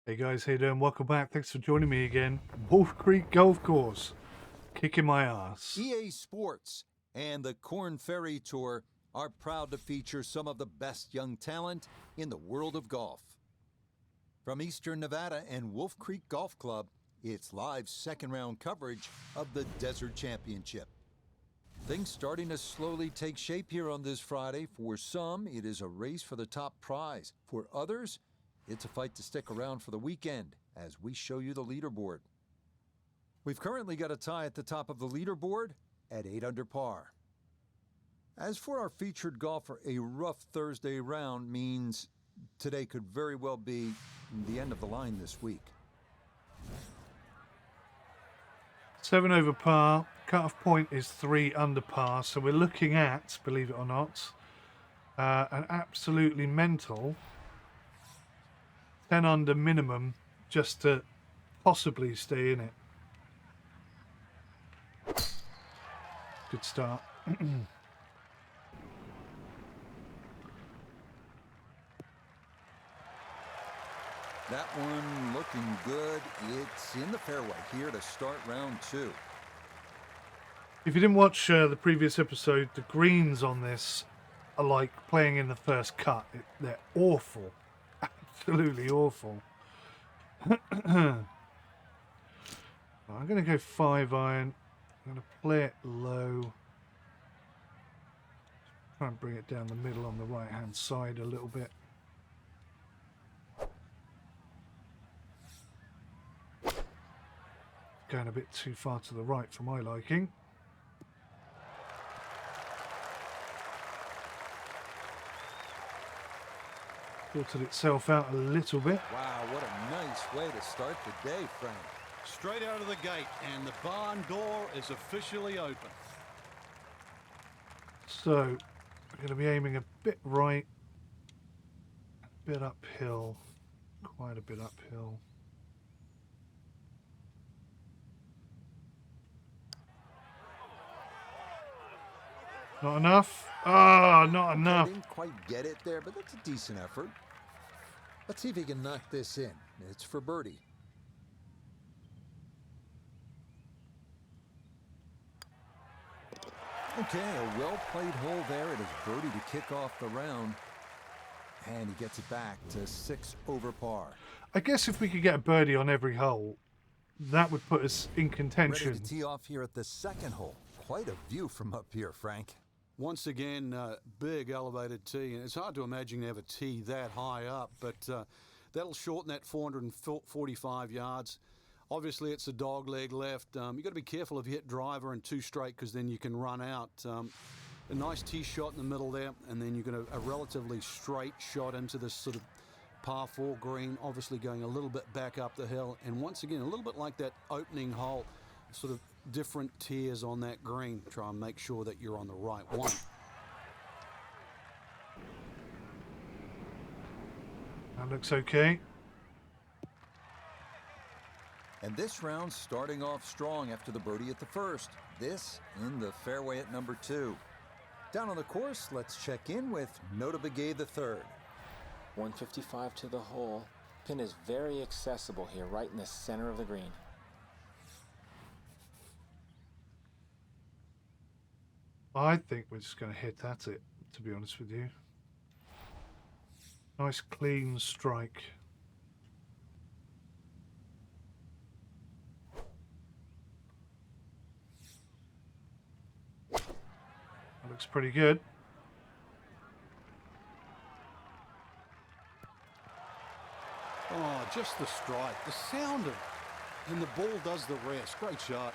Hey guys, how you doing? Welcome back. Thanks for joining me again. Wolf Creek Golf Course, kicking my ass. EA Sports and the Korn Ferry Tour are proud to feature some of the best young talent in the world of golf. From Eastern Nevada and Wolf Creek Golf Club, it's live second round coverage of the Desert Championship. Things starting to slowly take shape here on this Friday. For some, it is a race for the top prize. For others, it's a fight to stick around for the weekend as we show you the leaderboard. We've currently got a tie at the top of the leaderboard at 8 under par. As for our featured golfer, a rough Thursday round means today could very well be the end of the line this week. 7 over par. Cut-off point is 3 under par. So we're looking at, believe it or not, an absolutely mental 10 under minimum just to possibly stay in it. Good start. That one looking good. It's in the fairway here to start round 2. If you didn't watch the previous episode, the greens on this are like playing in the first cut. They're awful. Absolutely awful. I'm going to go 5 iron. I'm going to play it low. Try and bring it down the middle on the right hand side a little bit. Going a bit too far to the right for my liking. Filtered itself out a little bit. Wow, what a nice way to start the day, Frank. Straight out of the gate, and the barn door is officially open. So, I'm going to be aiming a bit right, a bit uphill, quite a bit uphill. Not enough? Ah, not enough. I didn't quite get it there, but that's a decent effort. Let's see if he can knock this in. It's for birdie. Okay, a well-played hole there. It is birdie to kick off the round. And he gets it back to 6 over par. I guess if we could get a birdie on every hole, that would put us in contention. Ready to tee off here at the second hole. Quite a view from up here, Frank. Once again, big elevated tee, and it's hard to imagine you have a tee that high up, but that'll shorten that 445 yards. Obviously, it's a dog leg left. You've got to be careful if you hit driver and 2 straight, because then you can run out. A nice tee shot in the middle there, and then you're going to a relatively straight shot into this sort of par 4 green, obviously going a little bit back up the hill. And once again, a little bit like that opening hole, sort of different tiers on that green. Try and make sure that you're on the right one. That looks okay. And this round starting off strong after the birdie at the first. This in the fairway at number 2. Down on the course, let's check in with 𝗦𝘂𝗍𝗂𝗍 III. 155 to the hole. Pin is very accessible here, right in the center of the green. I think we're just going to hit at it, to be honest with you. Nice clean strike. That looks pretty good. Oh, just the strike, the sound of it, and the ball does the rest. Great shot.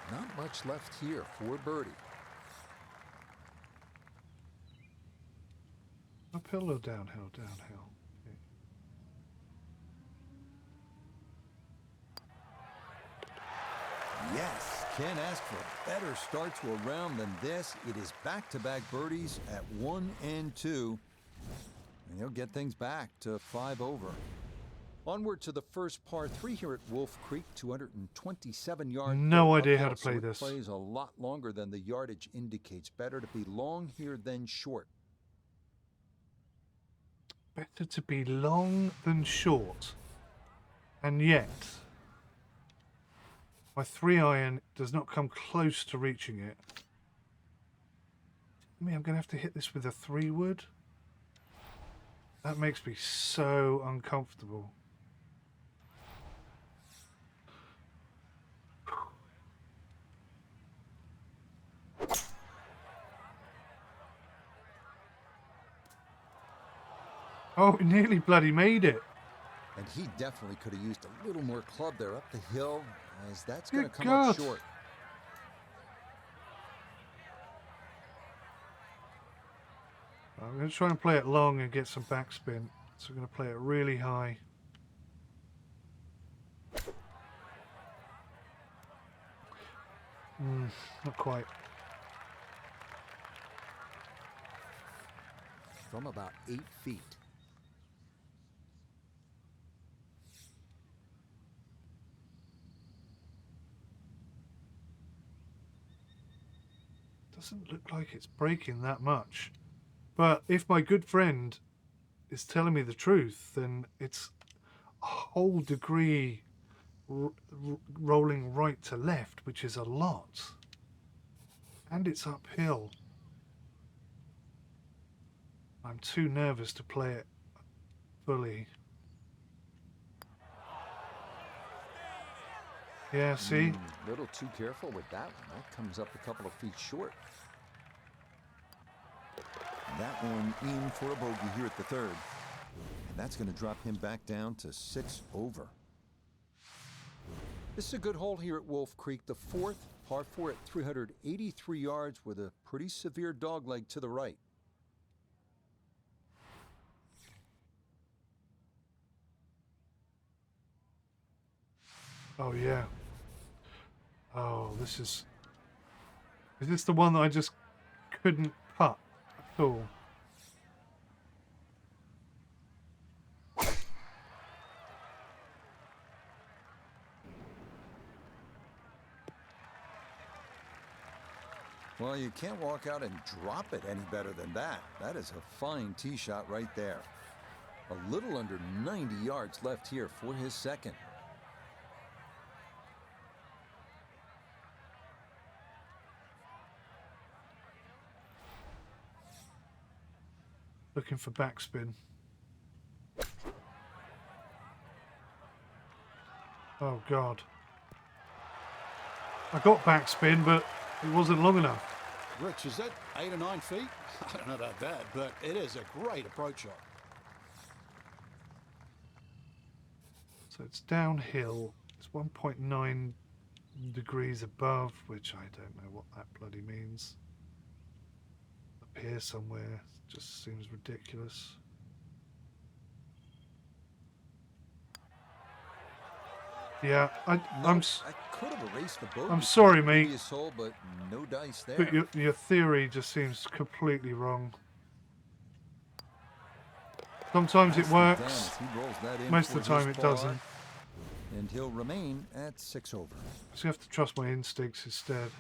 Not much left here for birdie. Uphill or downhill? Downhill. Okay. Yes, can't ask for a better start to a round than this. It is back-to-back birdies at 1 and 2. And he'll get things back to 5 over. Onward to the first par 3 here at Wolf Creek, 227 yards. No idea how to play this. Plays a lot longer than the yardage indicates. Better to be long here than short. better to be long than short. And yet, my 3-iron does not come close to reaching it. I mean, I'm going to have to hit this with a 3-wood. That makes me so uncomfortable. Oh, it nearly bloody made it. And he definitely could have used a little more club there up the hill, as that's going to Good come up God. short. I'm going to try and play it long and get some backspin. So I'm going to play it really high. Not quite. From about 8 feet. Doesn't look like it's breaking that much. But if my good friend is telling me the truth, then it's a whole degree rolling right to left, which is a lot. And it's uphill. I'm too nervous to play it fully. Yeah, see? A little too careful with that one. That comes up a couple of feet short. That one in for a bogey here at the 3rd. And that's going to drop him back down to 6 over. This is a good hole here at Wolf Creek, the 4th, par 4 at 383 yards with a pretty severe dogleg to the right. Oh, yeah. Oh, this is... Is this the one that I just couldn't putt at all? Well, you can't walk out and drop it any better than that. That is a fine tee shot right there. A little under 90 yards left here for his 2nd. Looking for backspin. Oh, God. I got backspin, but it wasn't long enough. Rich, is that 8 or 9 feet? I don't know about that, but it is a great approach shot. So it's downhill. It's 1.9 degrees above, which I don't know what that bloody means. Up here somewhere. Just seems ridiculous. Yeah, I'm I could have erased the bogey. I'm sorry, from the mate. previous hole, but no dice there. But your theory just seems completely wrong. Sometimes it works. Dennis, he rolls that in Most for of the time his it par, doesn't. And he'll remain at 6 over. So you have to trust my instincts instead.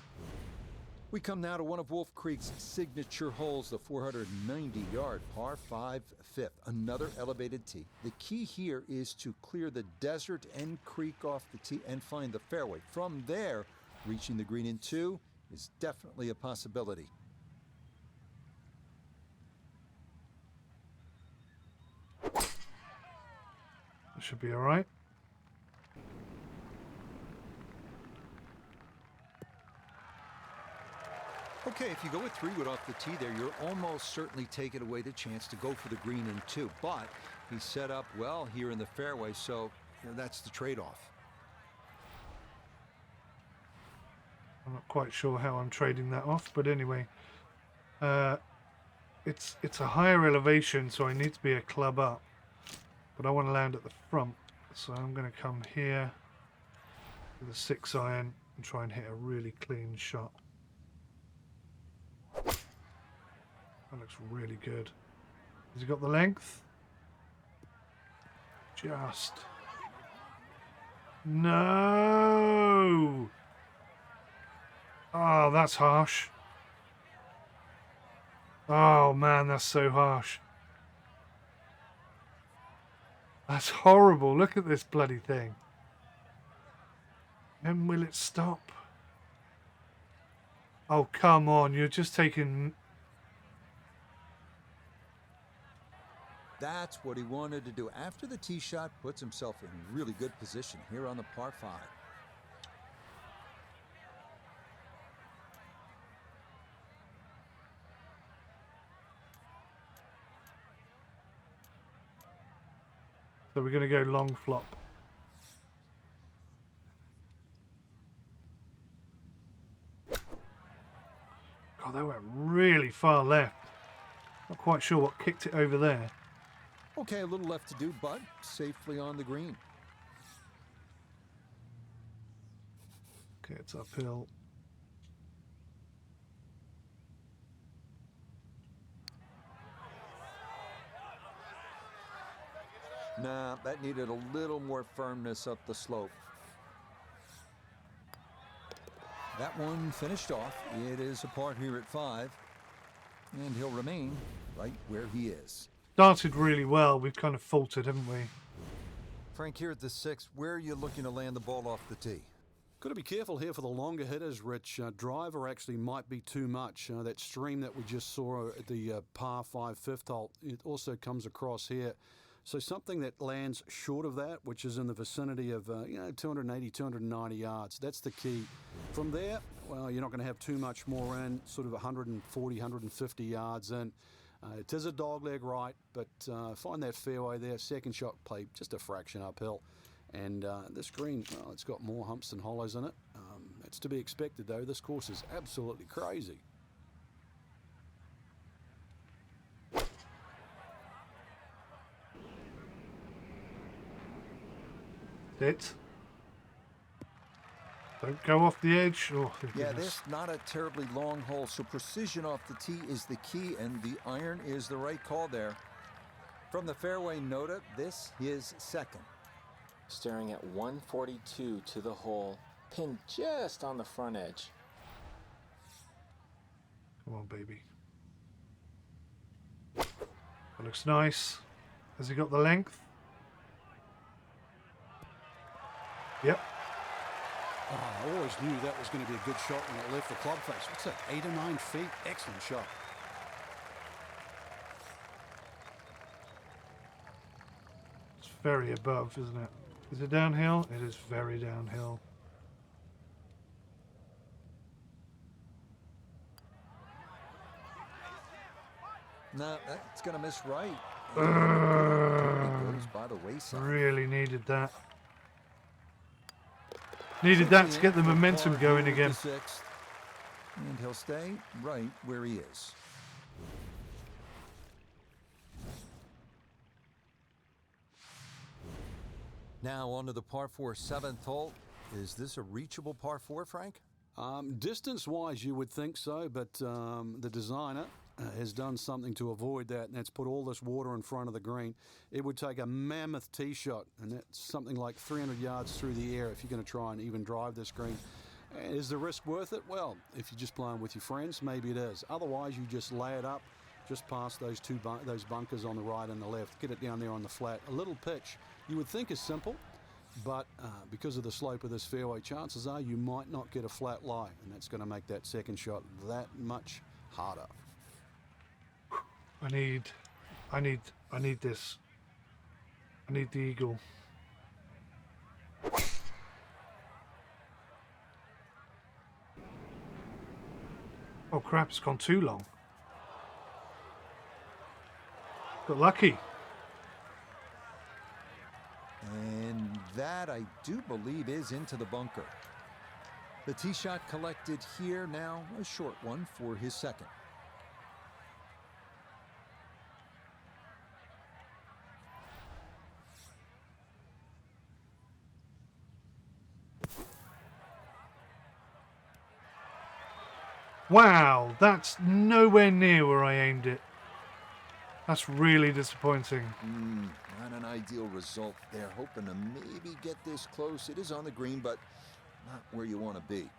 We come now to one of Wolf Creek's signature holes, the 490-yard par 5 5th, another elevated tee. The key here is to clear the desert and creek off the tee and find the fairway. From there, reaching the green in 2 is definitely a possibility. That should be all right. Okay, if you go with 3-wood off the tee there, you're almost certainly taking away the chance to go for the green in 2. But he's set up well here in the fairway, so that's the trade-off. I'm not quite sure how I'm trading that off, but anyway, it's a higher elevation, so I need to be a club up, but I want to land at the front, so I'm going to come here with a 6-iron and try and hit a really clean shot. That looks really good. Has he got the length? Just. No! Oh, that's harsh. Oh man, that's so harsh. That's horrible. Look at this bloody thing. When will it stop? Oh, come on. You're just taking... That's what he wanted to do. After the tee shot, puts himself in really good position here on the par 5. So we're going to go long flop. God, that went really far left. Not quite sure what kicked it over there. Okay, a little left to do, but safely on the green. Okay, it's uphill. Nah, that needed a little more firmness up the slope. That one finished off. It is a par here at 5, and he'll remain right where he is. Started really well. We've kind of faltered, haven't we? Frank, here at the 6th, where are you looking to land the ball off the tee? Got to be careful here for the longer hitters, Rich. Driver actually might be too much. That stream that we just saw at the par 5 fifth hole, it also comes across here. So something that lands short of that, which is in the vicinity of 280, 290 yards. That's the key. From there, well, you're not going to have too much more in, sort of 140, 150 yards in. It is a dogleg right, but find that fairway there. Second shot play just a fraction uphill. And this green, well, it's got more humps than hollows in it. That's to be expected, though. This course is absolutely crazy. It. Don't go off the edge. Oh, yeah, this not a terribly long hole, so precision off the tee is the key, and the iron is the right call there. From the fairway, Nota, this is second. Staring at 142 to the hole, pinned just on the front edge. Come on, baby. That looks nice. Has he got the length? Yep. Oh, I always knew that was going to be a good shot when it left the club face. What's that, 8 or 9 feet? Excellent shot. It's very above, isn't it? Is it downhill? It is very downhill. No, that's going to miss right. It goes by the wayside. Really needed that. Needed that to get the momentum going again. And he'll stay right where he is. Now on to the par 4 7th hole. Is this a reachable par 4, Frank? Distance-wise, you would think so, but the designer has done something to avoid that, and that's put all this water in front of the green. It would take a mammoth tee shot, and that's something like 300 yards through the air if you're going to try and even drive this green. And is the risk worth it? Well, if you're just playing with your friends, maybe it is. Otherwise, you just lay it up just past those those bunkers on the right and the left. Get it down there on the flat. A little pitch you would think is simple, but because of the slope of this fairway, chances are you might not get a flat lie, and that's going to make that second shot that much harder. I need this. I need the eagle. Oh crap, it's gone too long. Got lucky. And that, I do believe, is into the bunker. The tee shot collected here, now a short one for his second. Wow, that's nowhere near where I aimed it. That's really disappointing. Not an ideal result there. Hoping to maybe get this close. It is on the green, but not where you want to be.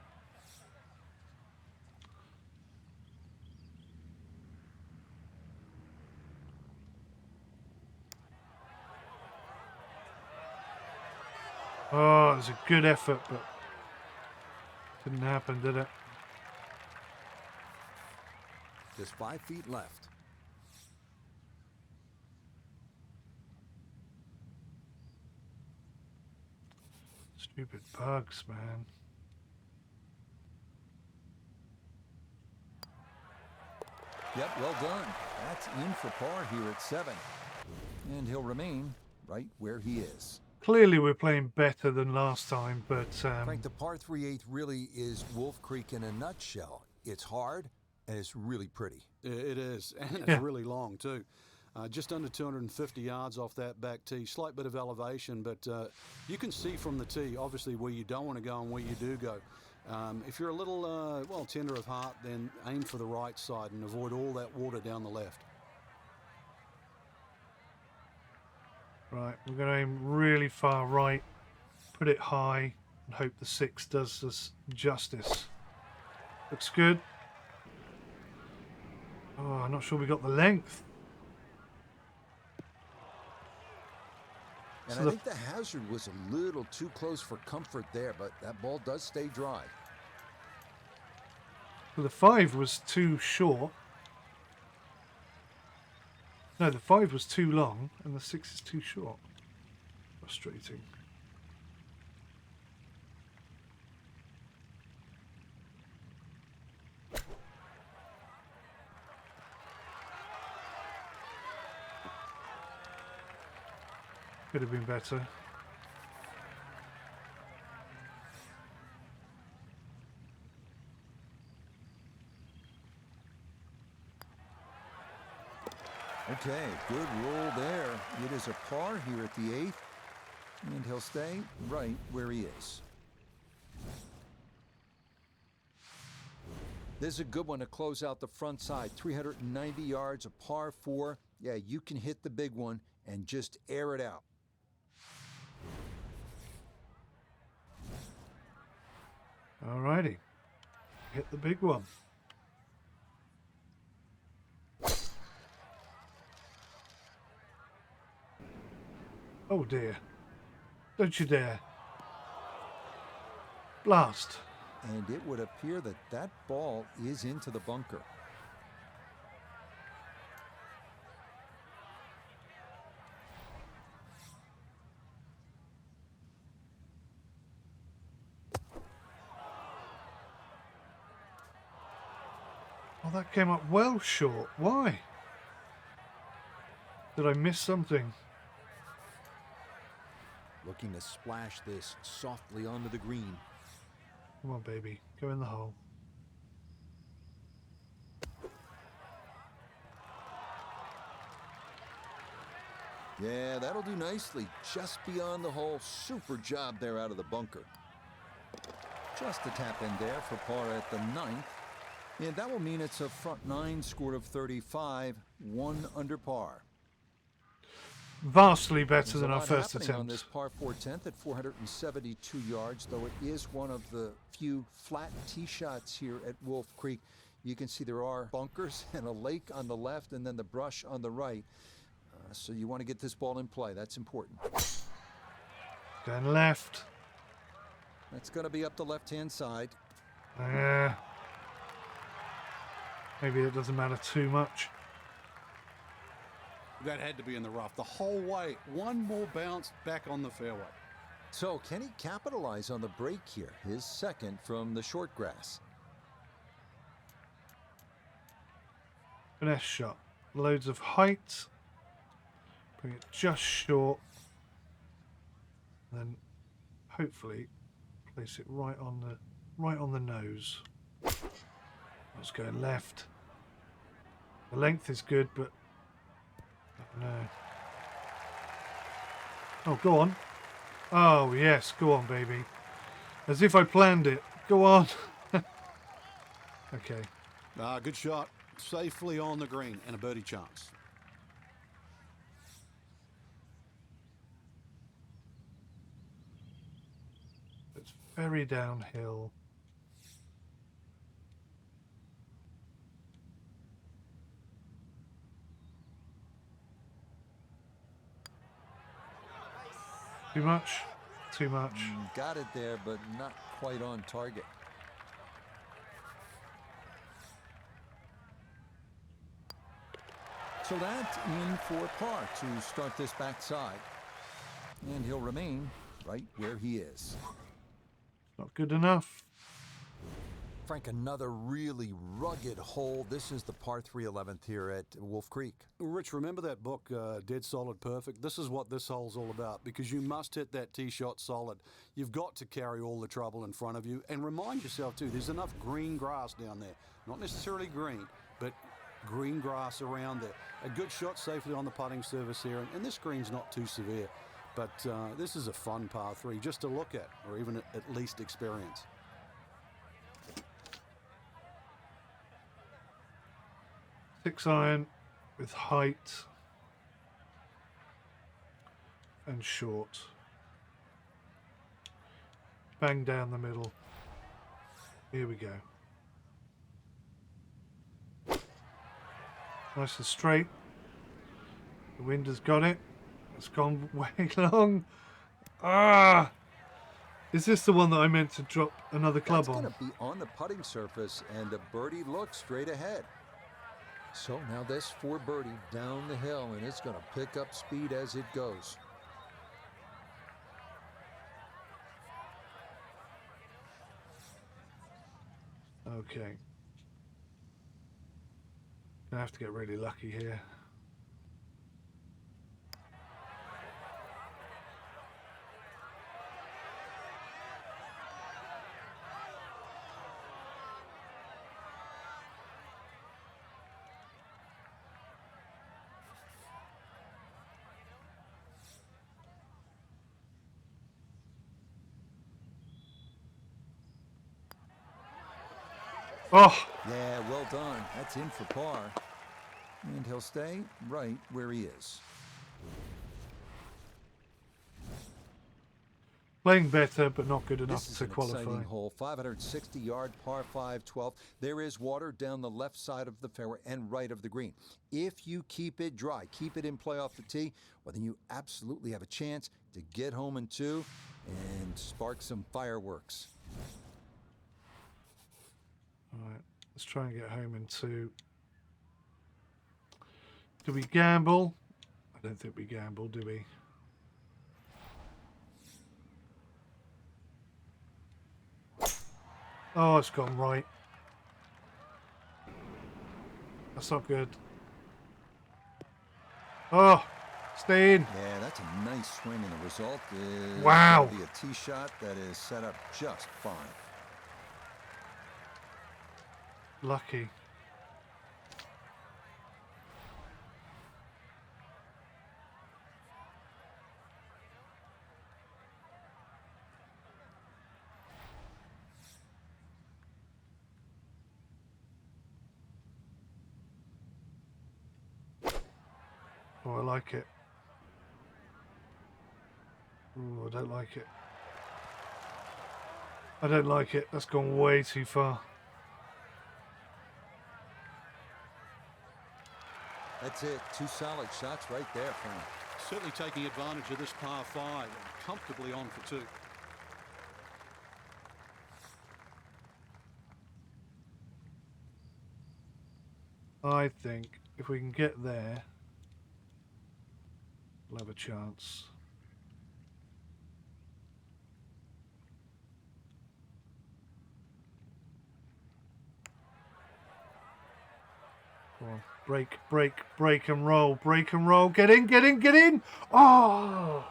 Oh, it was a good effort, but didn't happen, did it? Just 5 feet left. Stupid bugs, man. Yep, well done. That's in for par here at 7. And he'll remain right where he is. Clearly we're playing better than last time, but Frank, the par 3/8 really is Wolf Creek in a nutshell. It's hard and it's really pretty. It is, and it's Yeah. really long too. Just under 250 yards off that back tee. Slight bit of elevation, but you can see from the tee, obviously, where you don't want to go and where you do go. If you're a little, well, tender of heart, then aim for the right side and avoid all that water down the left. right, we're going to aim really far right, put it high, and hope the 6 does us justice. Looks good. Oh, I'm not sure we got the length. And So I think the hazard was a little too close for comfort there, but that ball does stay dry. Well, the 5 was too short. No, the 5 was too long, and the 6 is too short. Frustrating. Could have been better. Okay, good roll there. It is a par here at the 8th, and he'll stay right where he is. This is a good one to close out the front side. 390 yards, a par 4. Yeah, you can hit the big one and just air it out. Alrighty. Hit the big one. Oh dear. Don't you dare. Blast. And it would appear that that ball is into the bunker. Oh, that came up well short. Why? Did I miss something? Looking to splash this softly onto the green. Come on, baby. Go in the hole. Yeah, that'll do nicely. Just beyond the hole. Super job there out of the bunker. Just a tap in there for par at the 9th. And that will mean it's a front 9 score of 35, 1 under par. Vastly better There's than a our lot first happening on attempt. this par 4 10th at 472 yards, though it is one of the few flat tee shots here at Wolf Creek. You can see there are bunkers and a lake on the left and then the brush on the right. So you want to get this ball in play. That's important. Going left. That's going to be up the left-hand side. Maybe it doesn't matter too much. That had to be in the rough the whole way. One more bounce back on the fairway. So can he capitalize on the break here? His second from the short grass. Finesse shot. Loads of height. Bring it just short. Then hopefully place it right on the nose. Let's go left. The length is good, but no. Oh, go on. Oh, yes. Go on, baby. As if I planned it. Go on. Okay. Good shot. Safely on the green and a birdie chance. It's very downhill. Too much? too much. Got it there, but not quite on target. So that's in for par to start this backside. And he'll remain right where he is. Not good enough. Frank, another really rugged hole. This is the par 3 11th here at Wolf Creek. Rich, remember that book, Dead Solid Perfect? This is what this hole's all about, because you must hit that tee shot solid. You've got to carry all the trouble in front of you, and remind yourself too, there's enough green grass down there. Not necessarily green, but green grass around there. A good shot safely on the putting surface here, and this green's not too severe. But this is a fun par 3 just to look at, or even at least experience. Six iron with height and short. Bang down the middle. Here we go. Nice and straight. The wind has got it. It's gone way long. Ah! Is this the one that I meant to drop another club That's on? going to be on the putting surface, and a birdie looks straight ahead. So now this for birdie down the hill, and it's going to pick up speed as it goes. Okay. Gonna have to get really lucky here. Oh! Yeah, well done. That's in for par. And he'll stay right where he is. Playing better, but not good enough This is to an qualify. exciting hole, 560-yard par 5 12th. There is water down the left side of the fairway and right of the green. If you keep it dry, keep it in play off the tee, well, then you absolutely have a chance to get home in 2 and spark some fireworks. All right, let's try and get home in 2. Do we gamble? I don't think we gamble, do we? Oh, it's gone right. That's not good. Oh, stay in. Yeah, that's a nice swing, and the result is Wow. gonna be a tee shot that is set up just fine. Lucky. Oh, I like it. Oh, I don't like it. I don't like it. That's gone way too far. That's it. 2 solid shots right there, Frank. Certainly taking advantage of this par 5 and comfortably on for 2. I think if we can get there, we'll have a chance. Come on. Break, break, break and roll, break and roll. Get in, get in, get in. Oh!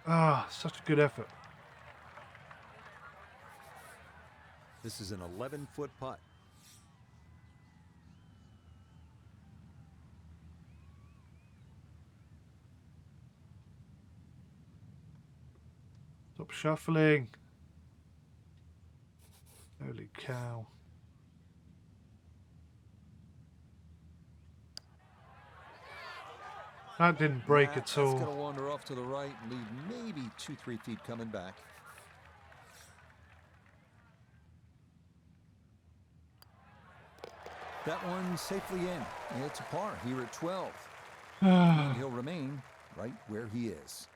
Ah, such a good effort. This is an 11-foot putt. Stop shuffling. Holy cow. That didn't break at all. That's going to wander off to the right and leave maybe 2-3 feet coming back. That one safely in. It's a par here at 12. And he'll remain right where he is.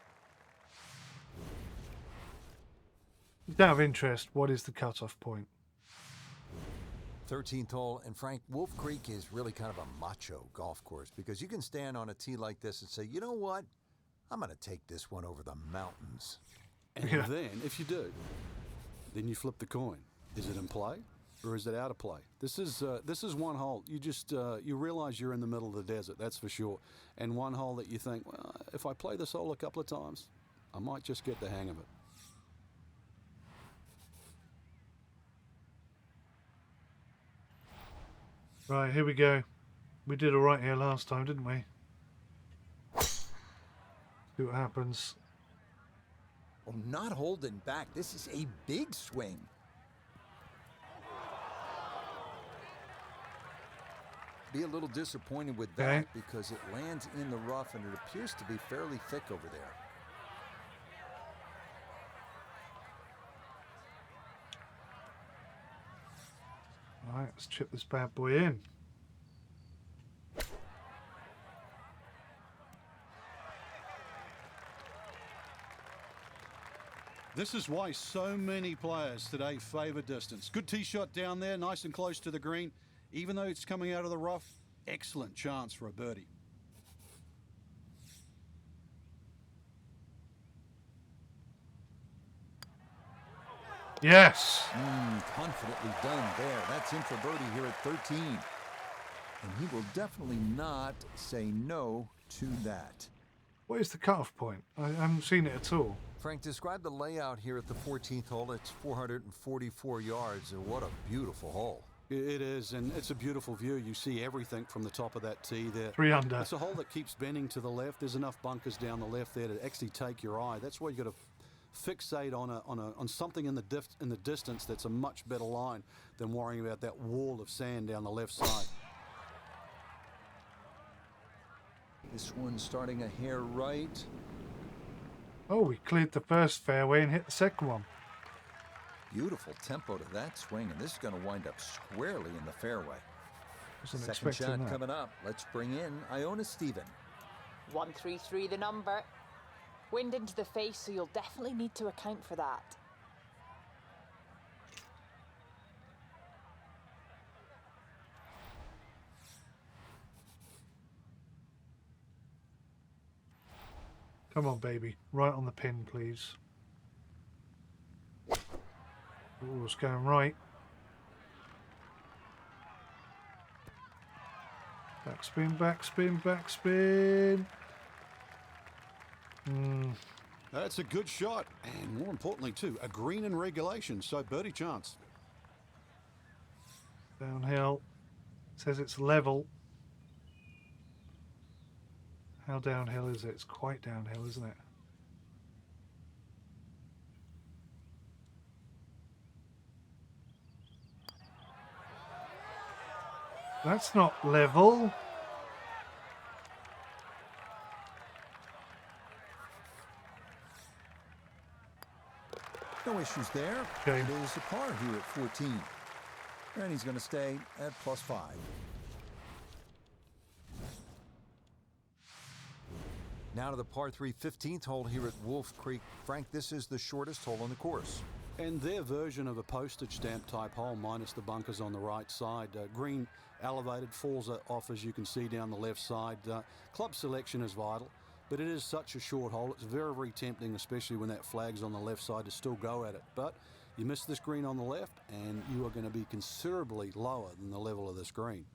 Out of interest, what is the cutoff point? 13th hole, and Frank, Wolf Creek is really kind of a macho golf course because you can stand on a tee like this and say, you know what? I'm going to take this one over the mountains. And Yeah. then, if you do, then you flip the coin. Is it in play or is it out of play? This is one hole. You just you realize you're in the middle of the desert, that's for sure. And one hole that you think, well, if I play this hole a couple of times, I might just get the hang of it. Right, here we go. We did all right here last time, didn't we? See what happens. Oh, not holding back. This is a big swing. Be a little disappointed with that Okay. because it lands in the rough and it appears to be fairly thick over there. All right, let's chip this bad boy in. This is why so many players today favour distance. Good tee shot down there, nice and close to the green. Even though it's coming out of the rough, excellent chance for a birdie. Yes. Confidently done there. That's in for birdie here at 13. And he will definitely not say no to that. What is the cutoff point? I haven't seen it at all. Frank, describe the layout here at the 14th hole. It's 444 yards. What a beautiful hole. It is, and it's a beautiful view. You see everything from the top of that tee there. 3 under. It's a hole that keeps bending to the left. There's enough bunkers down the left there to actually take your eye. That's why you got to fixate on something in the distance that's a much better line than worrying about that wall of sand down the left side. This one's starting a hair right. Oh, we cleared the first fairway and hit the second one. Beautiful tempo to that swing, and this is going to wind up squarely in the fairway. Wasn't Second expecting shot that. coming up. Let's bring in 𝗂𝗂𝗎𝗓. 133 the number. Wind into the face, so you'll definitely need to account for that. Come on, baby. Right on the pin, please. Ooh, it's going right. Backspin, backspin, backspin. That's a good shot, and more importantly too, a green in regulation, so birdie chance. Downhill. Says it's level. How downhill is it? It's quite downhill, isn't it? That's not level. No issues there. Okay. It is a par here at 14. And he's going to stay at +5. Now to the par 3 15th hole here at Wolf Creek. Frank, this is the shortest hole on the course. And their version of a postage stamp type hole, minus the bunkers on the right side. Green elevated, falls off as you can see down the left side. Club selection is vital, but it is such a short hole. It's very, very tempting, especially when that flag's on the left side, to still go at it. But you miss this green on the left, and you are going to be considerably lower than the level of this green.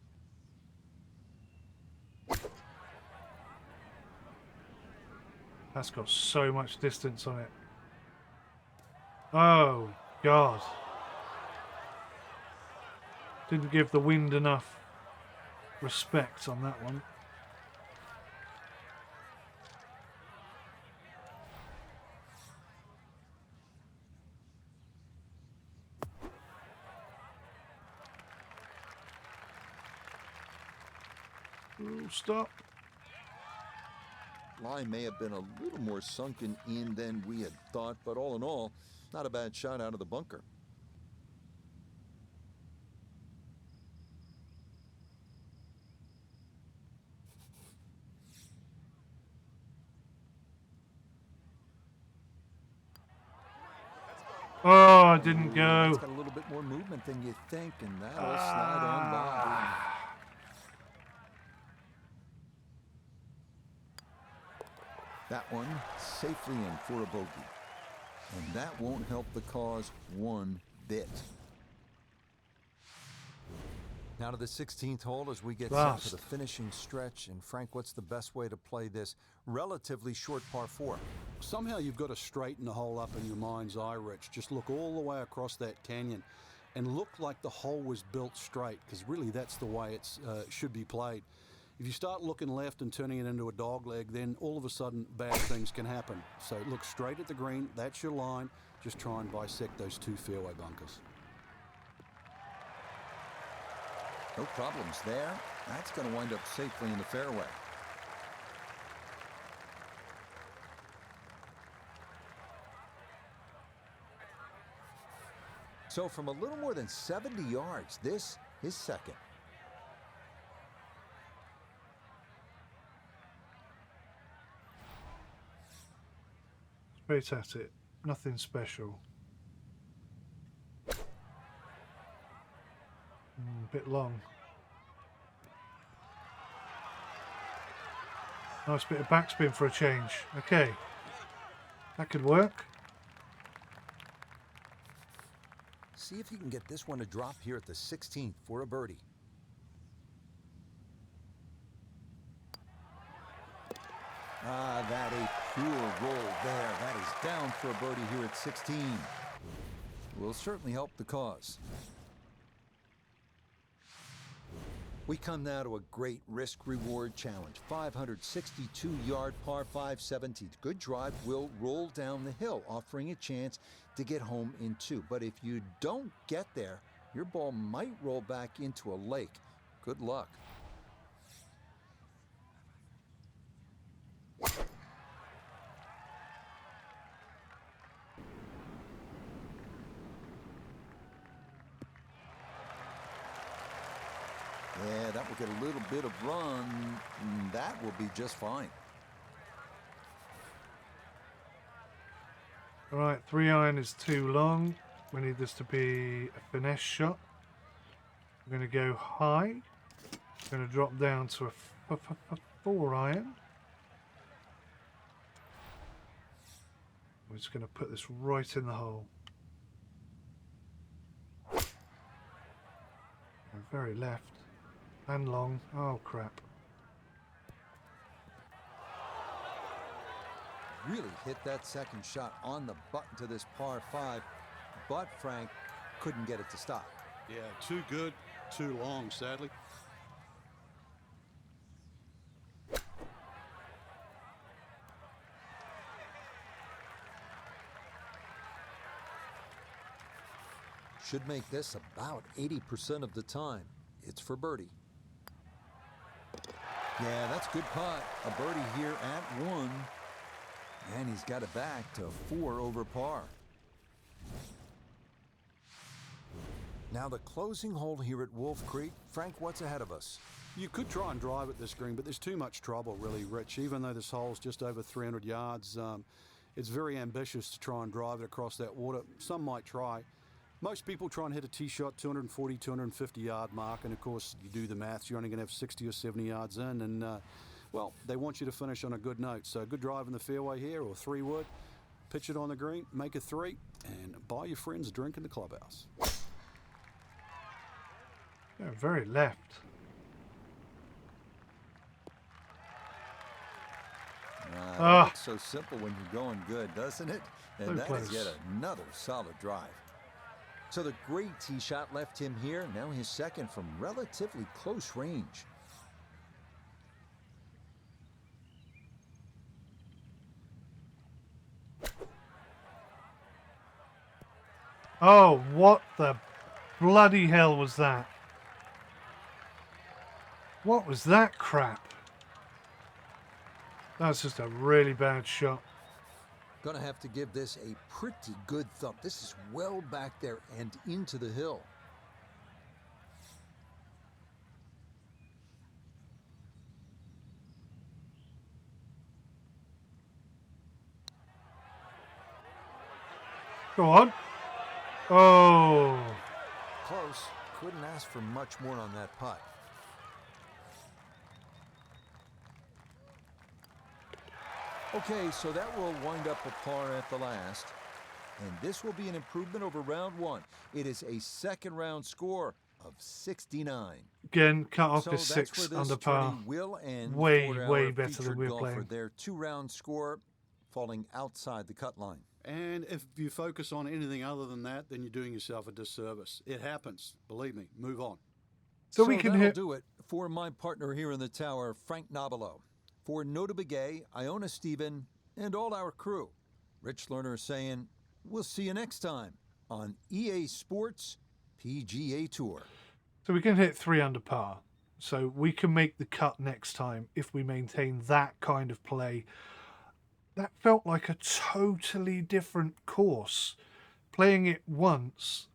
That's got so much distance on it. Oh, God. Didn't give the wind enough respect on that one. Ooh, stop. Line may have been a little more sunken in than we had thought, but all in all, not a bad shot out of the bunker. Oh, it didn't Ooh, go. It's got a little bit more movement than you think, and that'll slide on by. That one safely in for a bogey. And that won't help the cause one bit. Now to the 16th hole as we get set for the finishing stretch. And Frank, what's the best way to play this relatively short par 4? Somehow you've got to straighten the hole up in your mind's eye, Rich. Just look all the way across that canyon and look like the hole was built straight, because really that's the way it should be played. If you start looking left and turning it into a dog leg, then all of a sudden bad things can happen. So look straight at the green. That's your line. Just try and bisect those 2 fairway bunkers. No problems there. That's going to wind up safely in the fairway. So from a little more than 70 yards, this is second. Straight at it. Nothing special. A bit long. Nice bit of backspin for a change. Okay. That could work. See if you can get this one to drop here at the 16th for a birdie. Ah, that a pure roll there. That is down for a birdie here at 16. Will certainly help the cause. We come now to a great risk-reward challenge. 562-yard par 5 17th. Good drive will roll down the hill, offering a chance to get home in 2. But if you don't get there, your ball might roll back into a lake. Good luck. Yeah, that will get a little bit of run. That will be just fine. All right, 3-iron is too long. We need this to be a finesse shot. I'm going to go high. I'm going to drop down to a 4-iron. We're just going to put this right in the hole. Very left and long. Oh crap. Really hit that second shot on the button to this par 5, but Frank couldn't get it to stop. Yeah, too good, too long, sadly. Should make this about 80% of the time. It's for birdie. Yeah, that's good putt. A birdie here at 1. And he's got it back to 4 over par. Now the closing hole here at Wolf Creek. Frank, what's ahead of us? You could try and drive at this green, but there's too much trouble, really, Rich. Even though this hole's just over 300 yards, it's very ambitious to try and drive it across that water. Some might try. Most people try and hit a tee shot 240, 250 yard mark, and of course you do the maths, you're only going to have 60 or 70 yards in, and well, they want you to finish on a good note. So good drive in the fairway here, or 3-wood, pitch it on the green, make a 3, and buy your friends a drink in the clubhouse. Yeah, very left. That looks so simple when you're going good, doesn't it? And So that is close. yet another solid drive. So the great tee shot left him here. Now his second from relatively close range. Oh, what the bloody hell was that? What was that crap? That's just a really bad shot. Gonna have to give this a pretty good thump. This is well back there and into the hill. Go on. Oh. Close. Couldn't ask for much more on that putt. Okay, so that will wind up a par at the last. And this will be an improvement over round one. It is a second round score of 69. Again, cut off So is that's 6 where under this par. tourney will end Way, for way our better than featured we're golfer. playing. Their 2-round score falling outside the cut line. And if you focus on anything other than that, then you're doing yourself a disservice. It happens. Believe me. Move on. So we can that'll hit. do it for my partner here in the tower, Frank Nobilo. For 𝗏𝗏𝗂𝐃𝐨, Iona Stephen, and all our crew, Rich Lerner saying, we'll see you next time on EA Sports PGA Tour. So we can hit 3 under par. So we can make the cut next time if we maintain that kind of play. That felt like a totally different course. Playing it once,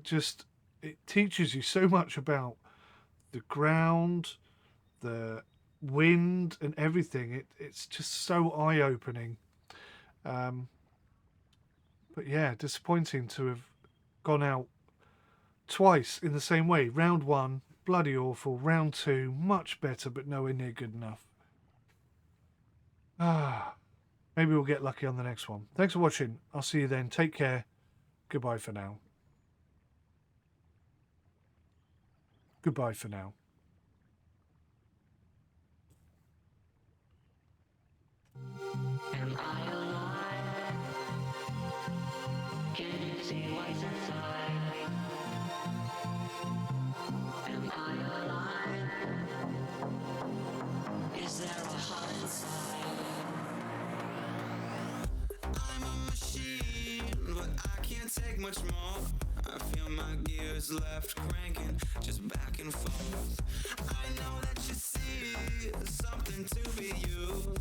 just, it teaches you so much about the ground, the wind and everything. It's just so eye-opening. But yeah, disappointing to have gone out twice in the same way. Round 1, bloody awful. Round 2, much better, but nowhere near good enough. Maybe we'll get lucky on the next one. Thanks for watching. I'll see you then. Take care. Goodbye for now. Goodbye for now. Am I alive? Can you see what's inside? Am I alive? Is there a heart inside? I'm a machine, but I can't take much more. I feel my gears left cranking, just back and forth. I know that you see something to be used.